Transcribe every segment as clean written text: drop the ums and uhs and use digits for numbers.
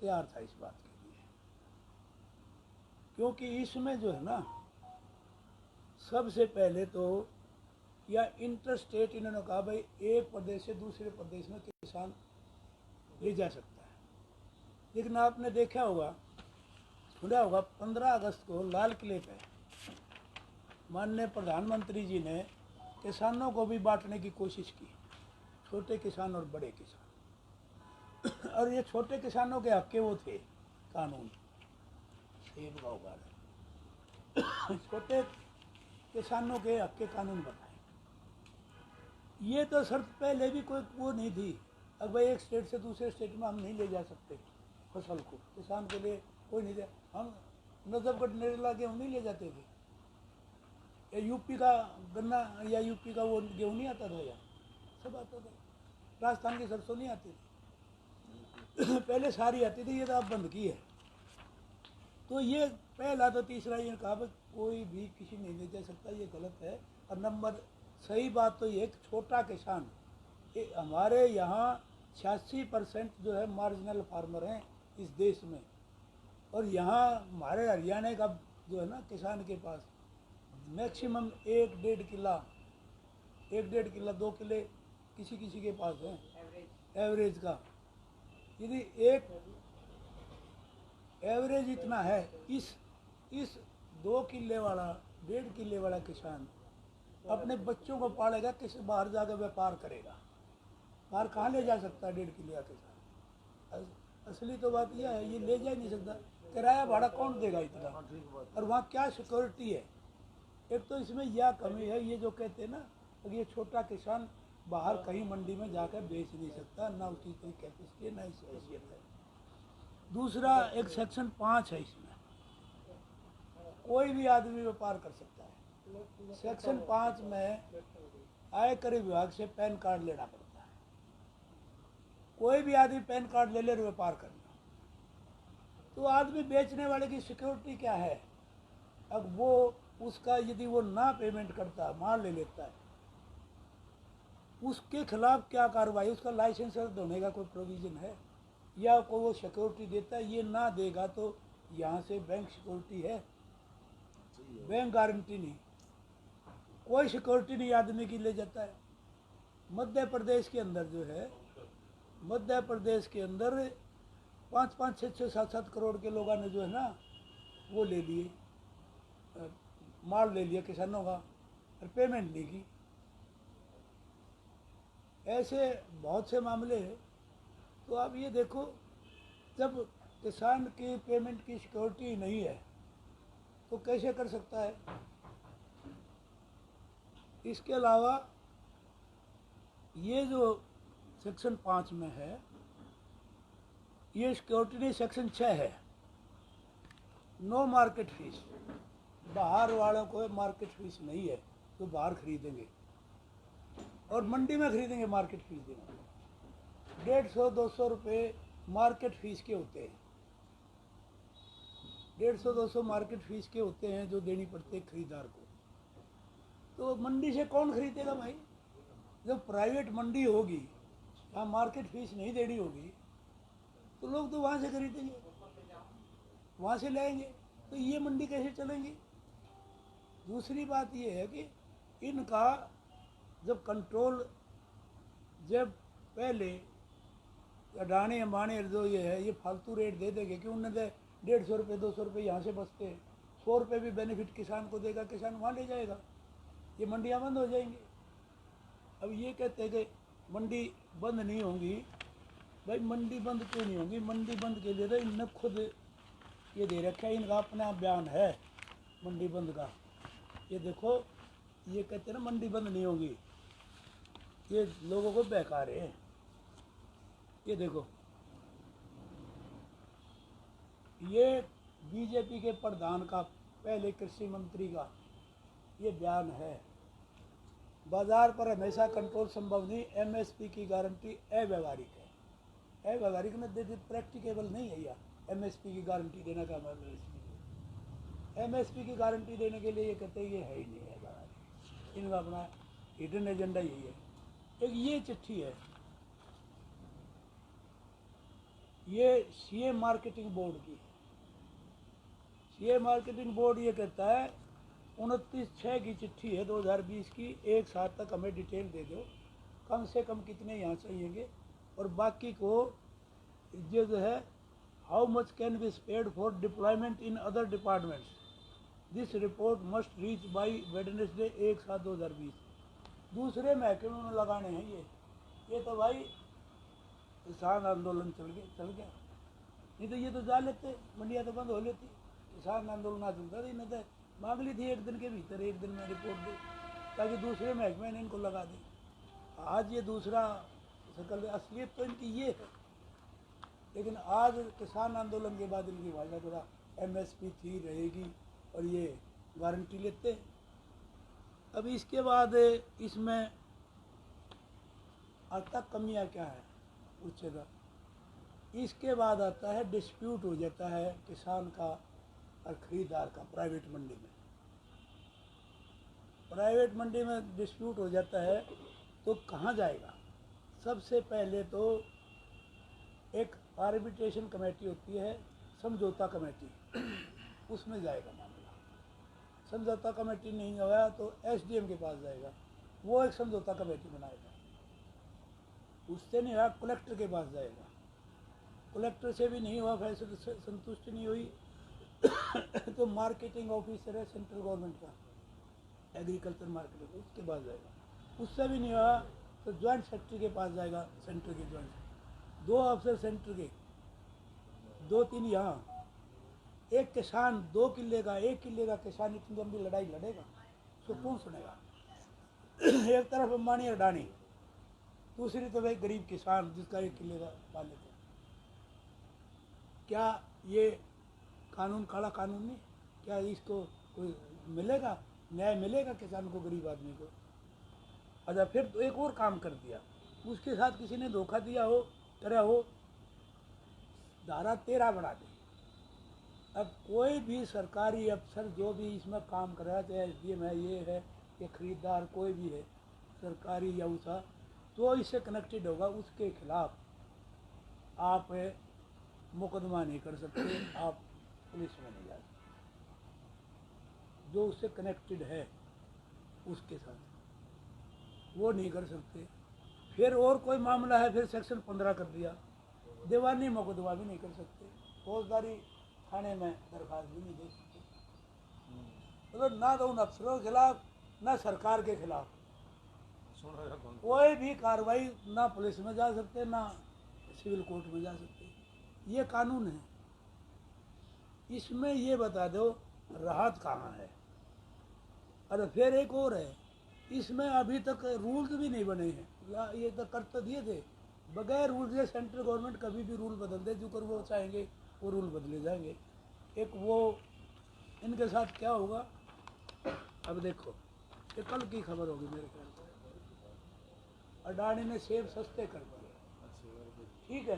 तैयार था इस बात के लिए, क्योंकि इसमें जो है ना, सबसे पहले तो या इंटर स्टेट इन्होंने कहा भाई एक प्रदेश से दूसरे प्रदेश में किसान ले जा सकता है। लेकिन आपने देखा होगा, सुना होगा, 15 अगस्त को लाल किले पे माननीय प्रधानमंत्री जी ने किसानों को भी बांटने की कोशिश की, छोटे किसान और बड़े किसान। और ये छोटे किसानों के हक के वो थे कानून, सेब का उगाड़, छोटे किसानों के हक के कानून बनाए। ये तो शर्त पहले भी कोई वो नहीं थी, अब भाई एक स्टेट से दूसरे स्टेट में हम नहीं ले जा सकते फसल को, किसान के लिए कोई नहीं, हम नजफगढ़ नरेला गेहूँ नहीं ले जाते थे, या यूपी का गन्ना या यूपी का वो गेहूँ नहीं आता था, यहाँ सब आता था, राजस्थान की सरसों नहीं आती थी। पहले सारी आती थी, ये तो अब बंद की है। तो ये पहला तो तीसरा ये कहा कोई भी किसी नहीं ले जा सकता, ये गलत है। और नंबर सही बात तो ये छोटा किसान, हमारे यहाँ 86% जो है मार्जिनल फार्मर हैं इस देश में, और यहाँ हमारे हरियाणा का जो है ना किसान के पास मैक्सिमम 1-1.5 किला, 1-1.5 किला 2 किले किसी किसी के पास है एवरेज का। यदि एक एवरेज इतना है, इस 2 किले वाला 1.5 किले वाला किसान अपने बच्चों को पालेगा, किस बाहर जाकर व्यापार करेगा, बाहर कहाँ ले जा सकता है 1.5 किले का किसान। असली तो बात यह है, ये ले जा ही नहीं सकता, किराया भाड़ा कौन देगा इतना, और वहाँ क्या सिक्योरिटी है। एक तो इसमें यह कमी है, ये जो कहते हैं ना कि ये छोटा किसान बाहर कहीं मंडी में जाकर बेच नहीं सकता, ना उसकी इतनी कैपेसिटी है, ना इस हैसियत है। दूसरा एक सेक्शन 5 है, इसमें कोई भी आदमी व्यापार कर सकता है। सेक्शन 5 में आयकर विभाग से पैन कार्ड लेना पड़ता है, कोई भी आदमी पैन कार्ड ले ले व्यापार करना। तो आदमी बेचने वाले की सिक्योरिटी क्या है? अब वो उसका यदि वो ना पेमेंट करता, माल ले लेता है, उसके खिलाफ क्या कार्रवाई, उसका लाइसेंस रद्द होने का कोई प्रोविज़न है, या कोई वो सिक्योरिटी देता है? ये ना देगा तो यहाँ से बैंक सिक्योरिटी है, बैंक गारंटी नहीं, कोई सिक्योरिटी नहीं आदमी की ले जाता है। मध्य प्रदेश के अंदर जो है, मध्य प्रदेश के अंदर 5-5, 6-6, 7-7 करोड़ के लोगों ने जो है ना वो ले लिए, माल ले लिया किसानों का, और पेमेंट नहीं की। ऐसे बहुत से मामले हैं। तो आप ये देखो, जब किसान की पेमेंट की सिक्योरिटी नहीं है तो कैसे कर सकता है? इसके अलावा ये जो सेक्शन 5 में है, ये सिक्योरिटी नहीं, सेक्शन 6 है, नो मार्केट फीस। बाहर वालों को मार्केट फीस नहीं है तो बाहर खरीदेंगे, और मंडी में खरीदेंगे मार्केट फीस देंगे। 150-200 रुपये मार्केट फीस के होते हैं, 150-200 मार्केट फीस के होते हैं जो देनी पड़ते हैं खरीदार को। तो मंडी से कौन खरीदेगा भाई? जब प्राइवेट मंडी होगी, वहाँ मार्केट फीस नहीं देनी होगी, तो लोग तो वहाँ से खरीदेंगे, वहाँ से लाएंगे, तो ये मंडी कैसे चलेंगी? दूसरी बात ये है कि इनका जब कंट्रोल, जब पहले अडानी अंबानी जो ये है, ये फालतू रेट दे देंगे कि उन्हें 150 रुपये 200 रुपये यहाँ से बचते हैं, 100 रुपये भी बेनिफिट किसान को देगा, किसान वहाँ ले जाएगा, ये मंडियाँ बंद हो जाएंगी। अब ये कहते हैं कि मंडी बंद नहीं होंगी, भाई मंडी बंद क्यों नहीं होंगी? मंडी बंद के लिए तो इनने खुद ये दे रखा है, इनका अपना बयान है मंडी बंद का। ये देखो, ये कहते हैं ना मंडी बंद नहीं होगी, ये लोगों को बहका रहे हैं। ये देखो, ये बीजेपी के प्रधान का, पहले कृषि मंत्री का ये बयान है, बाजार पर हमेशा कंट्रोल संभव नहीं, एमएसपी की गारंटी अव्यवहारिक है। अव्यवहारिक में प्रैक्टिकेबल नहीं है यार एमएसपी की गारंटी देने का। एमएसपी की गारंटी देने के लिए ये कहते हैं ये है ही नहीं है गारंटी, इनका अपना हिडन एजेंडा यही है। एक ये चिट्ठी है, ये सीए मार्केटिंग बोर्ड की। सीए मार्केटिंग बोर्ड ये कहता है 29/6 की चिट्ठी है 2020 की, एक साथ तक हमें डिटेल दे दो, कम से कम कितने यहाँ चाहिएंगे, और बाकी को ये जो है how much can be spade for deployment in other departments, this report must reach by Wednesday 1/7/2020। दूसरे महकमे में लगाने हैं ये तो भाई किसान आंदोलन चल गया, नहीं तो ये तो जा लेते, मंडियाँ तो बंद हो लेती, किसान आंदोलन ना चलता थी, नहीं तो मांग ली थी एक दिन के भीतर, एक दिन में रिपोर्ट दे, ताकि दूसरे महकमे ने इनको लगा दें। आज ये दूसरा शकल, असलियत तो इनकी ये है, लेकिन आज किसान आंदोलन के बाद इनकी भाषा थोड़ा एमएसपी थी रहेगी और ये गारंटी लेते। अब इसके बाद इसमें आता कमियां क्या है पूछेगा। इसके बाद आता है डिस्प्यूट हो जाता है किसान का और खरीदार का प्राइवेट मंडी में। प्राइवेट मंडी में डिस्प्यूट हो जाता है तो कहाँ जाएगा? सबसे पहले तो एक आर्बिट्रेशन कमेटी होती है, समझौता कमेटी, उसमें जाएगा मामला। समझौता कमेटी नहीं हुआ तो एसडीएम के पास जाएगा, वो एक समझौता कमेटी बनाएगा। उससे नहीं हुआ कलेक्टर के पास जाएगा, कलेक्टर से भी नहीं हुआ, फैसले से संतुष्टि नहीं हुई तो मार्केटिंग ऑफिसर है सेंट्रल गवर्नमेंट का, एग्रीकल्चर मार्केटिंग, उसके पास जाएगा। उससे भी नहीं हुआ तो ज्वाइंट सेक्रेटरी के पास जाएगा, सेंटर के ज्वाइंट, 2 अफसर सेंटर के, 2-3 यहाँ। एक किसान 2 किले का, 1 किले का किसान इतनी लंबी लड़ाई लड़ेगा, उसको कौन सुनेगा? एक तरफ अंबानी अडानी, दूसरी तरफ एक गरीब किसान जिसका 1 किले का पाले थे। क्या ये कानून काला कानून नहीं? क्या इसको कोई मिलेगा, न्याय मिलेगा किसान को, गरीब आदमी को? अच्छा, फिर तो एक और काम कर दिया, उसके साथ किसी ने धोखा दिया हो, करा हो, धारा 13 बढ़ा दी। अब कोई भी सरकारी अफसर जो भी इसमें काम कर रहा है, चाहे एसडीएम है, ये है, ये खरीदार कोई भी है, सरकारी या उसा, तो इससे कनेक्टेड होगा, उसके खिलाफ आप मुकदमा नहीं कर सकते, आप पुलिस में नहीं जा सकते। जो उससे कनेक्टेड है उसके साथ वो नहीं कर सकते। फिर और कोई मामला है, फिर सेक्शन 15 कर दिया, दीवानी मुकदमा भी नहीं कर सकते, फौजदारी थाने में दरखास्त भी नहीं दे सकते। मतलब ना तो उन अफसरों के खिलाफ, ना सरकार के खिलाफ कोई भी कार्रवाई, ना पुलिस में जा सकते, ना सिविल कोर्ट में जा सकते। ये कानून है। इसमें ये बता दो राहत कहाँ है। अरे फिर एक और है, इसमें अभी तक रूल्स भी नहीं बने हैं। ये तो कर तो दिए थे, बगैर रूल्स के सेंट्रल गवर्नमेंट कभी भी रूल बदल दे, जो कर वो चाहेंगे वो रूल बदले जाएंगे। एक वो इनके साथ क्या होगा, अब देखो, ये कल की खबर होगी मेरे ख्याल से, अडानी ने सेब सस्ते कर दिए, ठीक है,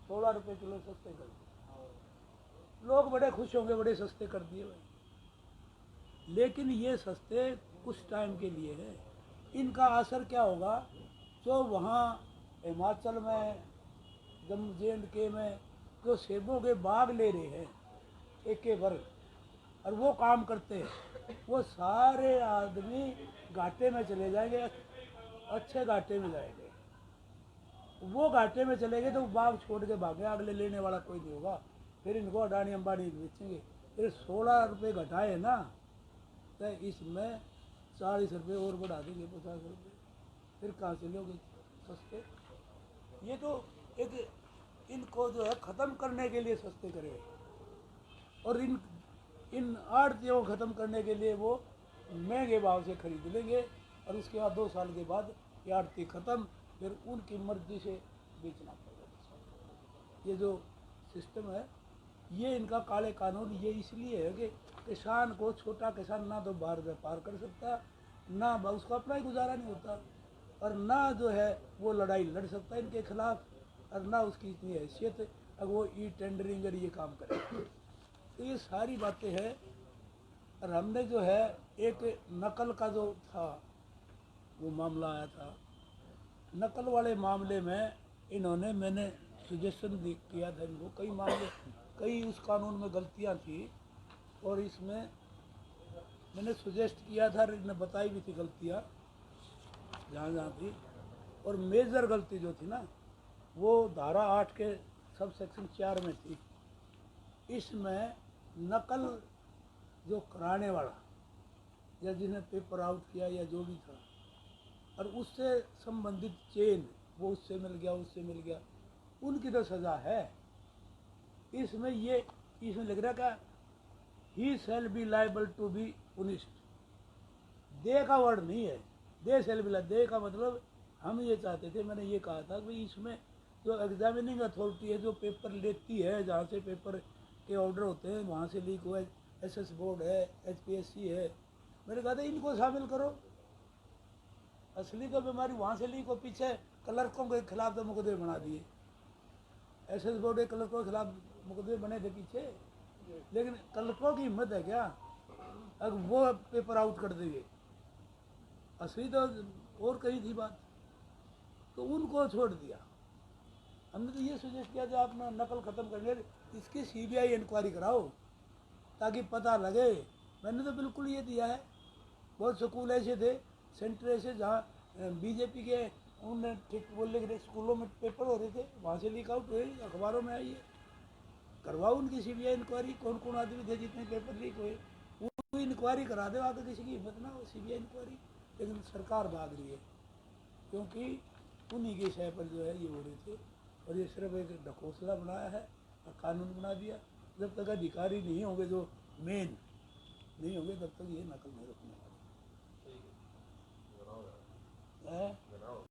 16 रुपये किलो सस्ते कर दिए, लोग बड़े खुश होंगे, बड़े सस्ते कर दिए भाई। लेकिन ये सस्ते कुछ टाइम के लिए है, इनका असर क्या होगा? जो वहाँ हिमाचल में, जम्मू JNK में जो सेबों के बाग ले रहे हैं ठेके पर और वो काम करते हैं, वो सारे आदमी घाटे में चले जाएंगे, अच्छे घाटे में जाएंगे। वो घाटे में चले गए तो बाग छोड़ के भागे, अगले लेने वाला कोई नहीं होगा। फिर इनको अडानी अंबानी बेचेंगे। फिर 16 रुपये घटाए ना, तो इसमें 40 रुपये और बढ़ा देंगे, 50 रुपये, फिर कहाँ से लोगे सस्ते? ये तो एक इनको जो है ख़त्म करने के लिए सस्ते करे, और इन आड़तियों को ख़त्म करने के लिए वो महंगे भाव से खरीद लेंगे, और उसके बाद 2 साल के बाद ये आड़ती ख़त्म, फिर उनकी मर्जी से बेचना पड़ेगा। ये जो सिस्टम है, ये इनका काले कानून ये इसलिए है कि किसान को, छोटा किसान ना तो बाहर व्यापार कर सकता, ना उसका अपना ही गुजारा नहीं होता, और ना जो है वो लड़ाई लड़ सकता इनके खिलाफ, और ना उसकी इतनी हैसियत अब वो ई टेंडरिंग और ये काम करे। तो ये सारी बातें हैं। और हमने जो है एक नकल का जो था वो मामला आया था, नकल वाले मामले में इन्होंने, मैंने सजेशन किया था इनको, कई मामले, कई उस कानून में गलतियां थी और इसमें मैंने सजेस्ट किया था, इन्हें बताई भी थी गलतियां जहाँ जहाँ थी। और मेजर गलती जो थी ना वो धारा 8 के सब सेक्शन 4 में थी। इसमें नकल जो कराने वाला या जिन्हें पेपर आउट किया या जो भी था और उससे संबंधित चेन, वो उससे मिल गया उससे मिल गया, उनकी तो सज़ा है। इसमें ये इसमें लिख रहा था he shall be liable to be punished. दे का वर्ड नहीं है, दे शैल बी, दे का मतलब हम ये चाहते थे, मैंने ये कहा था कि इसमें जो एग्जामिनिंग अथॉरिटी है जो पेपर लेती है, जहाँ से पेपर के ऑर्डर होते हैं वहाँ से लीक हुआ, एसएस बोर्ड है, एचपीएससी है, मैंने कहा था इनको शामिल करो। असली तो बीमारी वहाँ से लीक हो, पीछे क्लर्कों के खिलाफ तो मुकदमे बना दिए, एसएस बोर्ड के क्लर्कों के खिलाफ मुकदमे बने थे पीछे, लेकिन क्लर्कों की हिम्मत है क्या अगर वो पेपर आउट कर देंगे। असली तो और कही थी बात, तो उनको छोड़ दिया। हमने तो ये सजेस्ट किया जो आप नकल ख़त्म करने, इसकी सीबीआई इंक्वायरी कराओ ताकि पता लगे। मैंने तो बिल्कुल ये दिया है। बहुत स्कूल ऐसे थे, सेंटर ऐसे जहाँ बीजेपी के उन ठीक बोलने के स्कूलों में पेपर हो रहे थे, वहाँ से लीक आउट हुए, अखबारों में आई है। करवाओ उनकी सीबीआई इंक्वायरी, कौन कौन आदमी थे जितने पेपर लीक हुए, वो इंक्वायरी करा दे। आगे किसी की हिम्मत ना हो सीबीआई इंक्वायरी, लेकिन सरकार भाग रही है क्योंकि उन्हीं के शय पर जो है ये हो रहे थे। और ये सिर्फ एक ढकोसला बनाया है और कानून बना दिया। जब तक अधिकारी नहीं होंगे, जो मेन नहीं होंगे, तब तक ये नकल नहीं रुकने वाले।